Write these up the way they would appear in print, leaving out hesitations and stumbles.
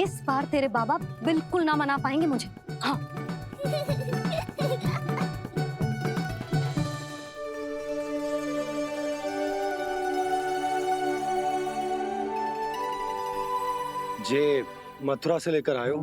इस बार तेरे बाबा बिल्कुल ना मना पाएंगे मुझे। हाँ। जे मथुरा से लेकर आयो,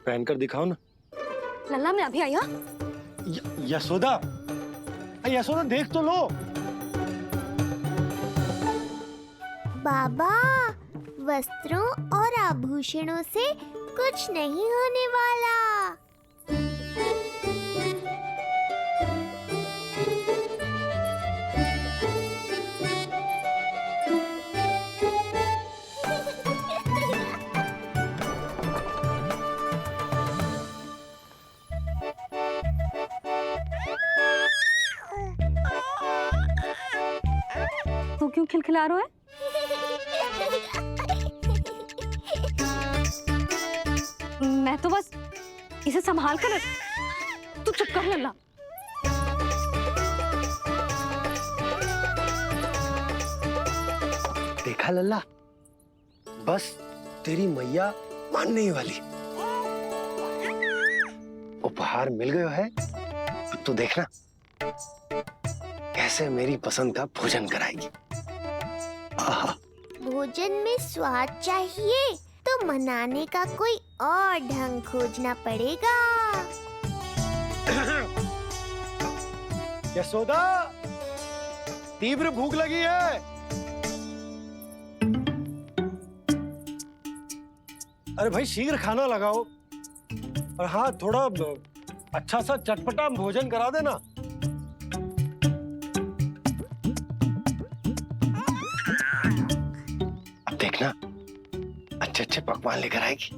पहनकर दिखाओ ना। लल्ला मैं अभी आई। हाँ यशोदा, यशोदा देख तो लो। बाबा, वस्त्रों और आभूषणों से कुछ नहीं होने वाला। तू क्यों खिलखिला रहा है? मैं तो बस इसे संभाल कर। तू चुप कर लल्ला। देखा लल्ला, बस तेरी मैया मानने ही वाली। उपहार मिल गयो है, तो देखना कैसे मेरी पसंद का भोजन कराएगी। भोजन में स्वाद चाहिए तो मनाने का कोई और ढंग खोजना पड़ेगा। यशोदा, तीव्र भूख लगी है। अरे भाई शीघ्र खाना लगाओ, और हाँ थोड़ा अच्छा सा चटपटा भोजन करा देना। अब देखना अच्छे अच्छे पकवान लेकर आएगी।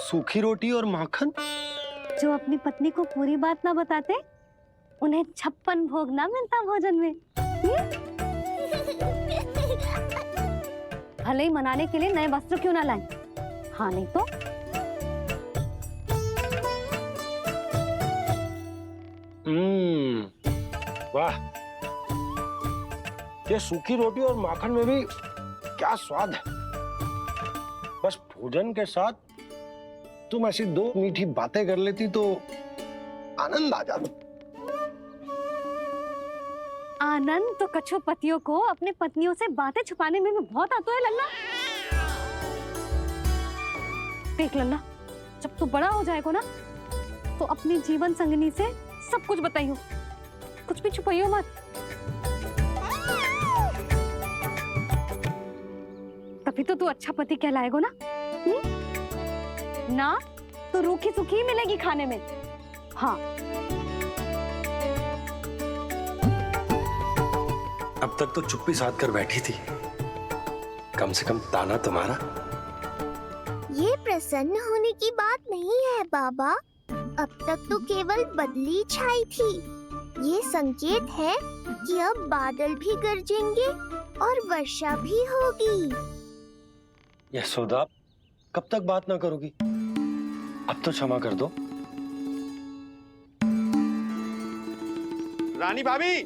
सूखी रोटी और माखन। जो अपनी पत्नी को पूरी बात ना बताते, उन्हें 56 भोग ना मिलता भोजन में। भले ही मनाने के लिए नए वस्त्र क्यों ना लाएं। हाँ नहीं तो वाह, ये सूखी रोटी और माखन में भी क्या स्वाद है। बस भोजन के साथ तुम ऐसी दो मीठी बातें कर लेती तो आनंद आ जाता। आनंद तो कछुआ पतियों को अपने पत्नियों से बातें छुपाने में भी बहुत आता है लल्ला। देख लल्ला, जब तू बड़ा हो जाएगा ना, तो अपनी जीवन संगिनी से सब कुछ बताइयो, कुछ भी छुपाइयो मत। तभी तो तू अच्छा पति कहलाएगा ना। ना तो रूखी सूखी मिलेगी खाने में। हाँ। अब तक तो चुप्पी साध कर बैठी थी, कम से कम ताना तुम्हारा। ये प्रसन्न होने की बात नहीं है बाबा, अब तक तो केवल बदली छाई थी। ये संकेत है कि अब बादल भी गरजेंगे और वर्षा भी होगी। यशोदा, कब तक बात ना करोगी? अब तो क्षमा कर दो। रानी भाभी,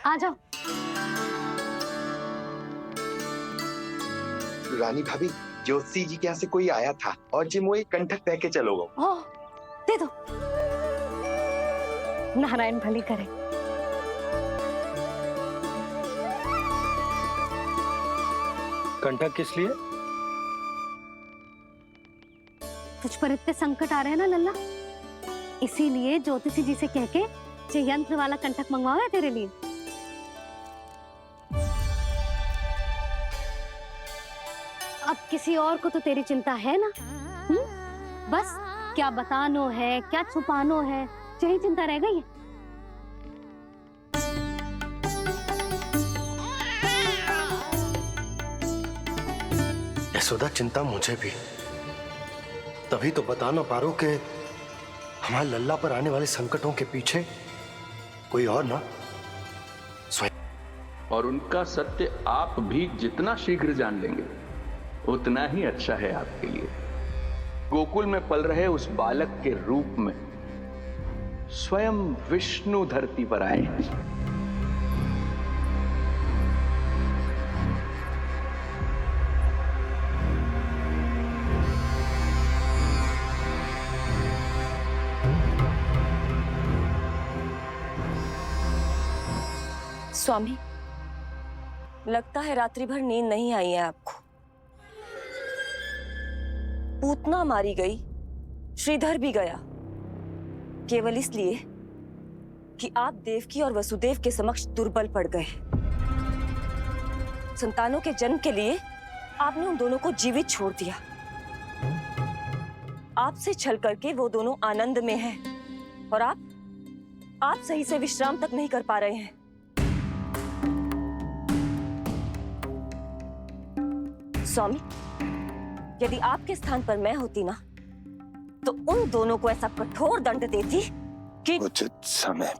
आ जाओ। रानी भाभी, ज्योति जी के यहाँ से कोई आया था और जी मुझे कंठक दे के चलो गो। ओह, दे दो। नारायण भली करे। कंठक किस लिए? तुझ पर इतने संकट आ रहे हैं ना लल्ला, इसीलिए ज्योतिषी जी से कह के ये यंत्र वाला कंठक मंगवाया है तेरे लिए। अब किसी और को तो तेरी चिंता है ना। बस क्या बतानो है, क्या छुपानो है, यही चिंता रह गई है। यशोदा, चिंता मुझे भी। तभी तो बता ना पा रहा हूं कि हमारे लल्ला पर आने वाले संकटों के पीछे कोई और ना स्वयं। और उनका सत्य आप भी जितना शीघ्र जान लेंगे उतना ही अच्छा है आपके लिए। गोकुल में पल रहे उस बालक के रूप में स्वयं विष्णु धरती पर आए हैं। स्वामी, लगता है रात्रि भर नींद नहीं आई है आपको। पूतना मारी गई, श्रीधर भी गया, केवल इसलिए कि आप देवकी और वसुदेव के समक्ष दुर्बल पड़ गए। संतानों के जन्म के लिए आपने उन दोनों को जीवित छोड़ दिया। आपसे छल करके वो दोनों आनंद में हैं और आप सही से विश्राम तक नहीं कर पा रहे हैं। स्वामी, यदि आपके स्थान पर मैं होती ना, तो उन दोनों को ऐसा कठोर दंड देती कि उचित समय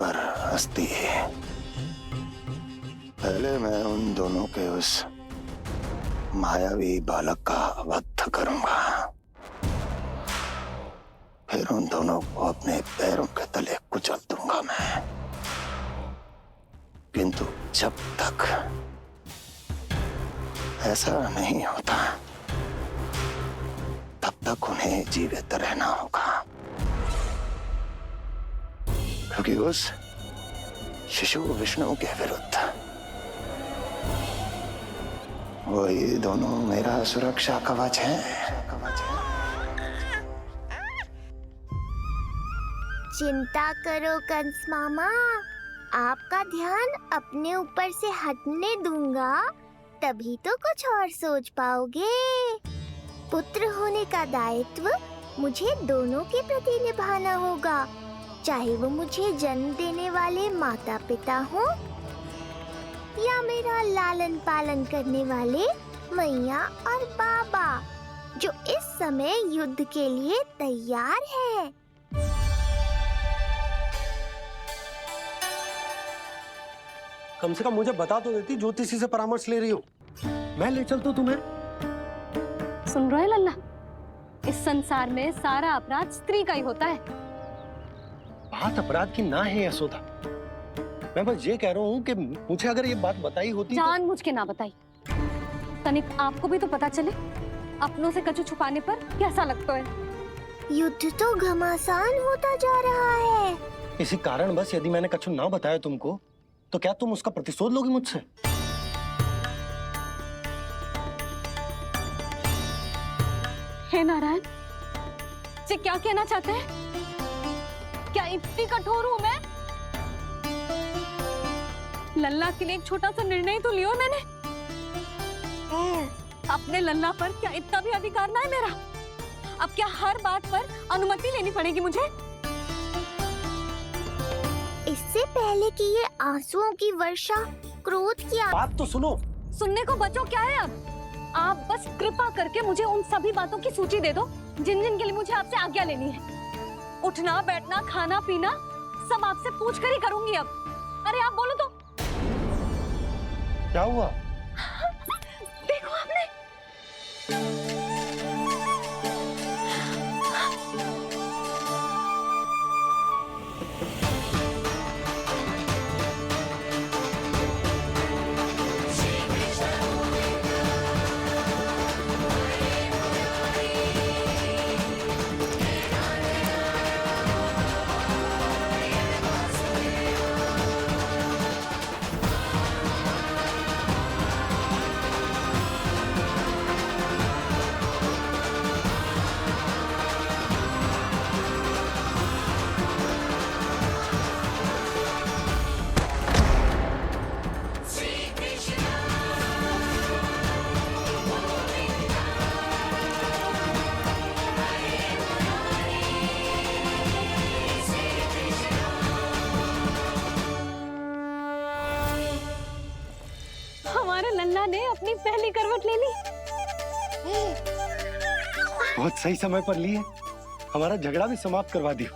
पर हस्ती। पहले मैं उन दोनों के उस मायावी बालक का वध करूंगा, फिर उन दोनों को अपने पैरों के तले कुचल दूंगा मैं। किंतु जब तक ऐसा नहीं होता तब तक उन्हें जीवित रहना होगा, क्योंकि उस शिशु विष्णु के विरुद्ध वही दोनों मेरा सुरक्षा कवच है। चिंता करो कंस मामा, आपका ध्यान अपने ऊपर से हटने दूंगा, तभी तो कुछ और सोच पाओगे। पुत्र होने का दायित्व मुझे दोनों के प्रति निभाना होगा, चाहे वो मुझे जन्म देने वाले माता पिता हो या मेरा लालन पालन करने वाले मैया और बाबा, जो इस समय युद्ध के लिए तैयार है। कम से कम मुझे बता तो देती, ज्योतिषी से परामर्श ले रही हो, मैं ले चलता तुम्हें। सुन रहे लल्ला, इस संसार में सारा अपराध स्त्री का ही होता है। बात अपराध की ना है यशोदा, मैं बस ये कह रहा हूँ कि मुझे अगर ये बात बताई होती जान मुझ के ना बताई। तनिक आपको भी तो पता चले अपनों से कछु छुपाने पर कैसा लगता है। युद्ध तो घमासान होता जा रहा है। इसी कारण बस यदि मैंने कछु ना बताया तुमको, तो क्या तुम उसका प्रतिशोध लोगी मुझसे? हे नारायण, ये क्या कहना चाहते हैं? क्या इतनी कठोर हूं मैं? लल्ला के लिए एक छोटा सा निर्णय तो लियो मैंने। अपने लल्ला पर क्या इतना भी अधिकार ना है मेरा? अब क्या हर बात पर अनुमति लेनी पड़ेगी मुझे? इससे पहले कि ये आंसुओं की वर्षा क्रोध की बात तो सुनो। सुनने को बचो क्या है अब? आप बस कृपा करके मुझे उन सभी बातों की सूची दे दो जिन जिन के लिए मुझे आपसे आज्ञा लेनी है। उठना बैठना खाना पीना सब आपसे पूछ कर ही करूंगी अब। अरे आप बोलो तो। क्या हुआ? देखो आपने। मेरे लल्ला ने अपनी पहली करवट ले ली। बहुत सही समय पर ली है, हमारा झगड़ा भी समाप्त करवा दियो।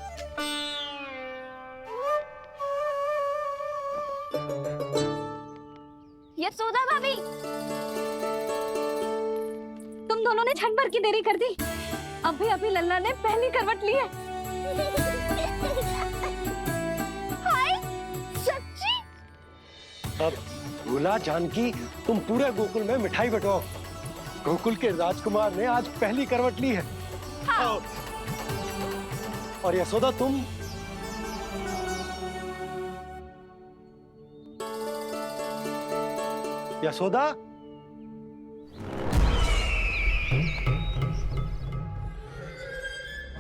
यशोदा भाभी, तुम दोनों ने क्षण भर की देरी कर दी। अभी लल्ला ने पहली करवट ली है। हाय, सच्ची? अब भूला जानकी, तुम पूरे गोकुल में मिठाई बंटवाओ। गोकुल के राजकुमार ने आज पहली करवट ली है। हाँ। और यशोदा तुम यशोदा,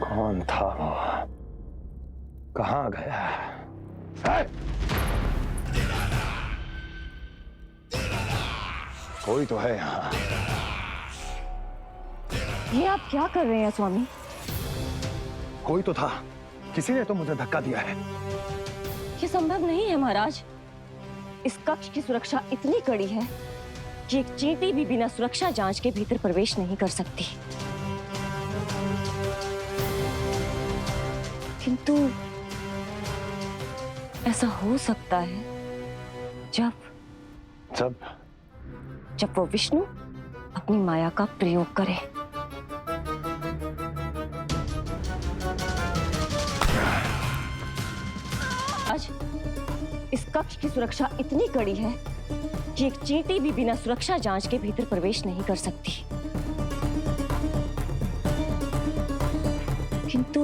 कौन था वो? कहाँ गया? है? कोई तो है यहाँ। ये आप क्या कर रहे हैं स्वामी? कोई तो था, किसी ने तो मुझे धक्का दिया है। ये संभव नहीं है महाराज। इस कक्ष की सुरक्षा इतनी कड़ी है कि एक चींटी भी बिना सुरक्षा जांच के भीतर प्रवेश नहीं कर सकती। किंतु ऐसा हो सकता है जब वो विष्णु अपनी माया का प्रयोग करे। आज इस कक्ष की सुरक्षा इतनी कड़ी है कि एक चींटी भी बिना सुरक्षा जांच के भीतर प्रवेश नहीं कर सकती। किंतु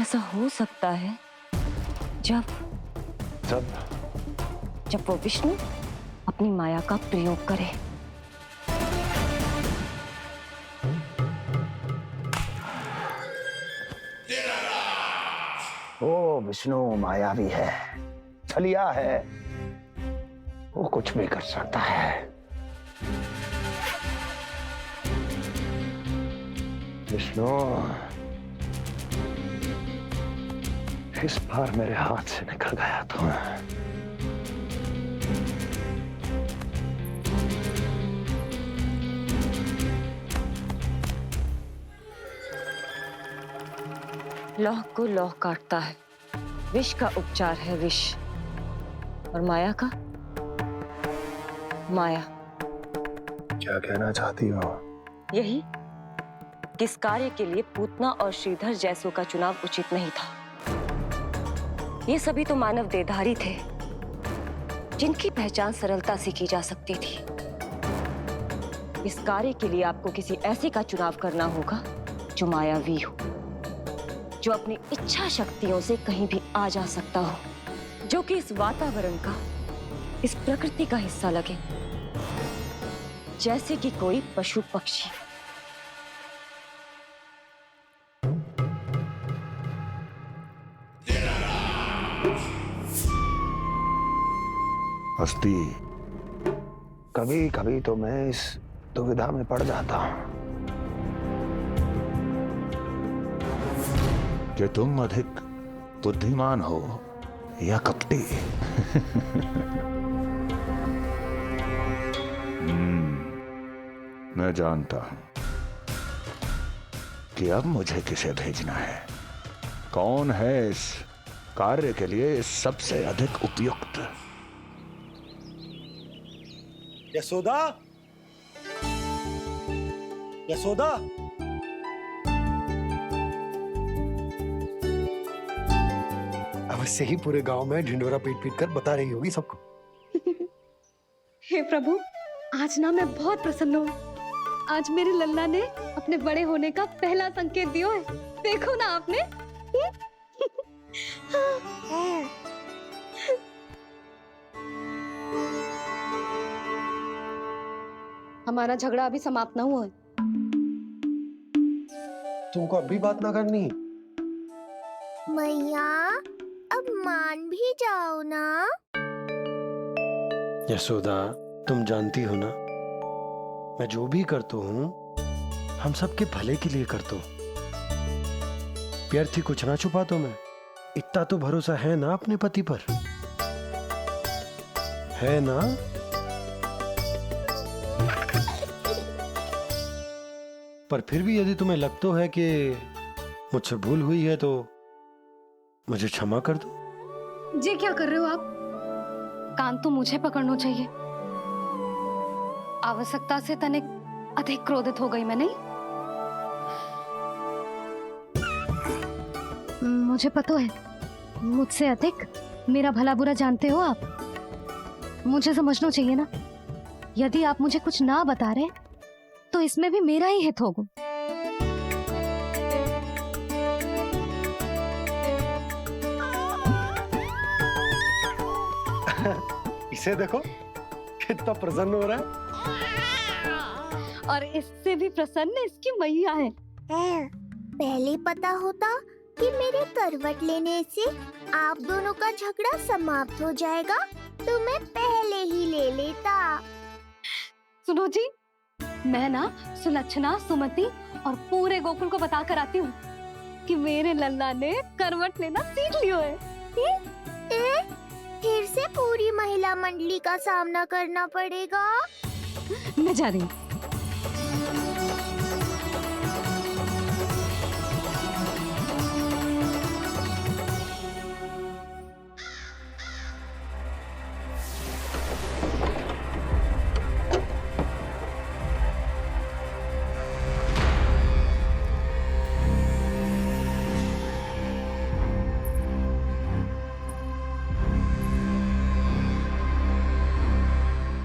ऐसा हो सकता है जब वो विष्णु अपनी माया का प्रयोग करे। वो विष्णु मायावी है, छलिया है, वो कुछ भी कर सकता है। विष्णु इस बार मेरे हाथ से निकल गया तो लौह को लौह काटता है, विष का उपचार है विष, और माया का माया। क्या कहना चाहती हो? यही कि इस कार्य के लिए पूतना और श्रीधर जैसों का चुनाव उचित नहीं था। ये सभी तो मानव देहधारी थे जिनकी पहचान सरलता से की जा सकती थी। इस कार्य के लिए आपको किसी ऐसे का चुनाव करना होगा जो मायावी हो, जो अपनी इच्छा शक्तियों से कहीं भी आ जा सकता हो, जो कि इस वातावरण का, इस प्रकृति का हिस्सा लगे, जैसे कि कोई पशु पक्षी। हस्ती, कभी कभी तो मैं इस दुविधा में पड़ जाता हूं कि तुम अधिक बुद्धिमान हो या कपटी। मैं जानता हूं कि अब मुझे किसे भेजना है, कौन है इस कार्य के लिए सबसे अधिक उपयुक्त। यशोदा, यशोदा, अवश्य ही पूरे गांव में ढिंडोरा पीट पीट कर बता रही होगी सबको। हे प्रभु, आज ना मैं बहुत प्रसन्न हूँ। आज मेरे लल्ला ने अपने बड़े होने का पहला संकेत दिया है। देखो ना आपने। हमारा झगड़ा अभी समाप्त ना हुआ है। तुमको अभी बात ना करनी? मैया, अब मान भी जाओ ना। यशोदा, तुम जानती हो ना, मैं जो भी करता हूँ हम सबके भले के लिए करता हूँ। व्यर्थ कुछ ना छुपाता मैं। इतना तो भरोसा है ना अपने पति पर, है ना? पर फिर भी यदि तुम्हें लगता है कि मुझसे भूल हुई है तो मुझे क्षमा कर दो। ये क्या कर रहे हो आप? कान तो मुझे पकड़ना चाहिए। आवश्यकता से तनिक अधिक क्रोधित हो गई मैं, नहीं? मुझे पता है, मुझसे अधिक मेरा भला बुरा जानते हो आप। मुझे समझना चाहिए ना, यदि आप मुझे कुछ ना बता रहे तो इसमें भी मेरा ही हित होगा। इसे देखो कितना प्रसन्न हो रहा है। और इससे भी प्रसन्न इसकी मैया है। पहले पता होता कि मेरे करवट लेने से आप दोनों का झगड़ा समाप्त हो जाएगा तो मैं पहले ही ले लेता। सुनो जी, मैं ना सुलक्षणा, सुमति और पूरे गोकुल को बता कर आती हूँ कि मेरे लल्ला ने करवट लेना सीख लियो है। फिर से पूरी महिला मंडली का सामना करना पड़ेगा। मैं जा रही हूँ।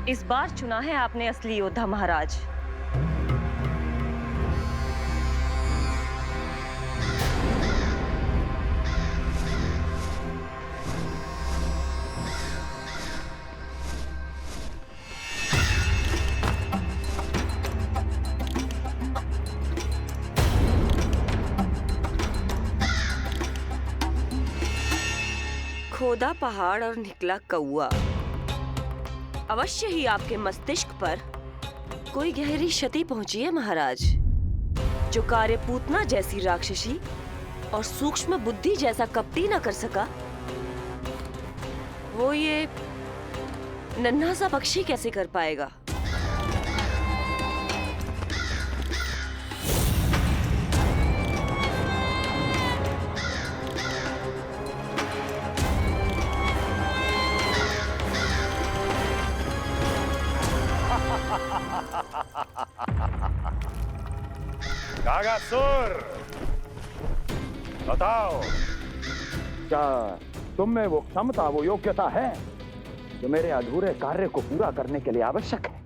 इस बार चुना है आपने असली योद्धा महाराज। खोदा पहाड़ और निकला कौआ। अवश्य ही आपके मस्तिष्क पर कोई गहरी क्षति पहुंची है महाराज। जो कार्य पूतना जैसी राक्षसी और सूक्ष्म बुद्धि जैसा कपटी न कर सका, वो ये नन्हा सा पक्षी कैसे कर पाएगा? कागासुर, बताओ, क्या तुम में वो क्षमता, वो योग्यता है जो मेरे अधूरे कार्य को पूरा करने के लिए आवश्यक है?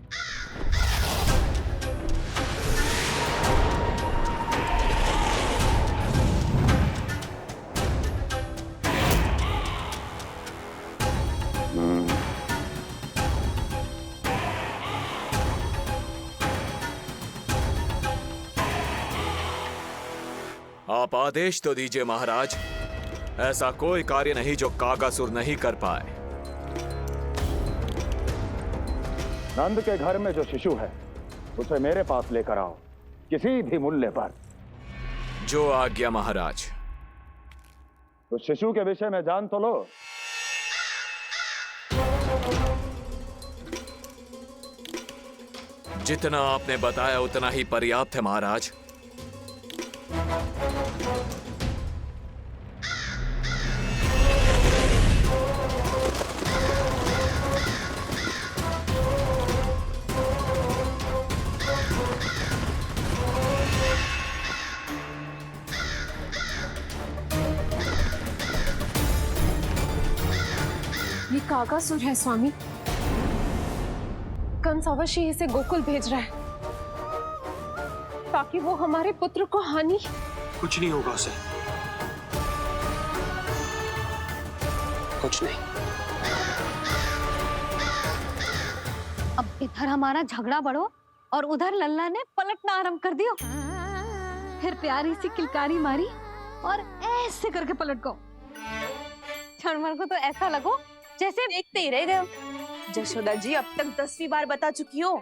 आप आदेश तो दीजिए महाराज। ऐसा कोई कार्य नहीं जो कागासुर नहीं कर पाए। नंद के घर में जो शिशु है उसे मेरे पास लेकर आओ, किसी भी मूल्य पर। जो आज्ञा महाराज। तो शिशु के विषय में जान तो लो। जितना आपने बताया उतना ही पर्याप्त है महाराज। ये कागासुर है स्वामी। कंस अवश्य इसे गोकुल भेज रहा है ताकि वो हमारे पुत्र को हानि। कुछ नहीं होगा उसे, कुछ नहीं। अब इधर हमारा झगड़ा बढ़ो और उधर लल्ला ने पलटना आरंभ कर दियो। फिर प्यारी सी किलकारी मारी और ऐसे करके पलट गो। क्षणभर को तो ऐसा लगो जैसे देखते ही रह गए। जशोदा जी अब तक 10वीं बार बता चुकी हो।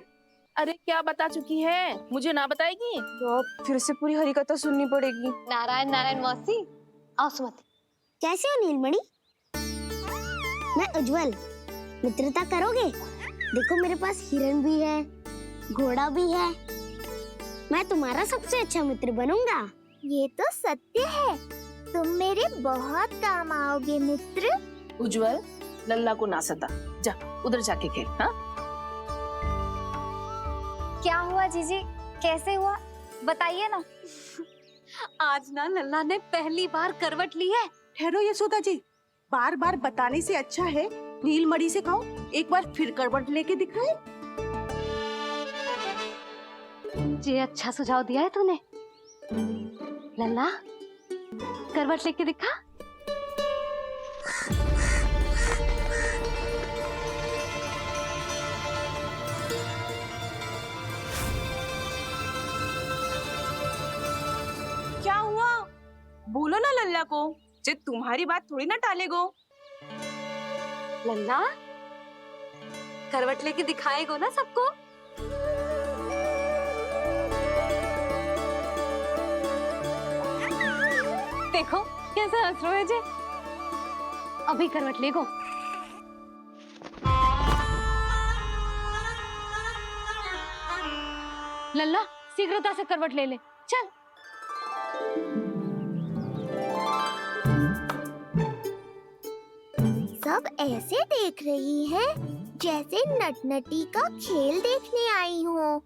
अरे क्या बता चुकी है, मुझे ना बताएगी तो अब फिर से पूरी हरिकथा सुननी पड़ेगी। नारायण नारायण मौसी। आओ सुमति। कैसे हो नीलमणि? मैं उज्जवल, मित्रता करोगे? देखो मेरे पास हिरन भी है, घोड़ा भी है। मैं तुम्हारा सबसे अच्छा मित्र बनूंगा। ये तो सत्य है। तुम मेरे बहुत काम आओगे मित्र। उज्जवल, लल्ला को ना सता, जा उधर जाके खेल। हाँ, क्या हुआ जीजी, कैसे हुआ बताइए ना। आज ना लल्ला ने पहली बार करवट ली है। ठहरो यशोदा जी, बार बार बताने से अच्छा है नील मणि से कहो एक बार फिर करवट लेके दिखाए। ये अच्छा सुझाव दिया है तूने। लल्ला, करवट लेके दिखा। क्या हुआ? बोलो ना लल्ला को, जे तुम्हारी बात थोड़ी ना टालेगो। लल्ला, करवट लेके दिखाएगो ना सबको। देखो कैसे हंस रहे जे। अभी करवट लेगो। लल्ला, शीघ्रता से करवट ले ले, चल। सब ऐसे देख रही हैं जैसे नटनटी का खेल देखने आई हो।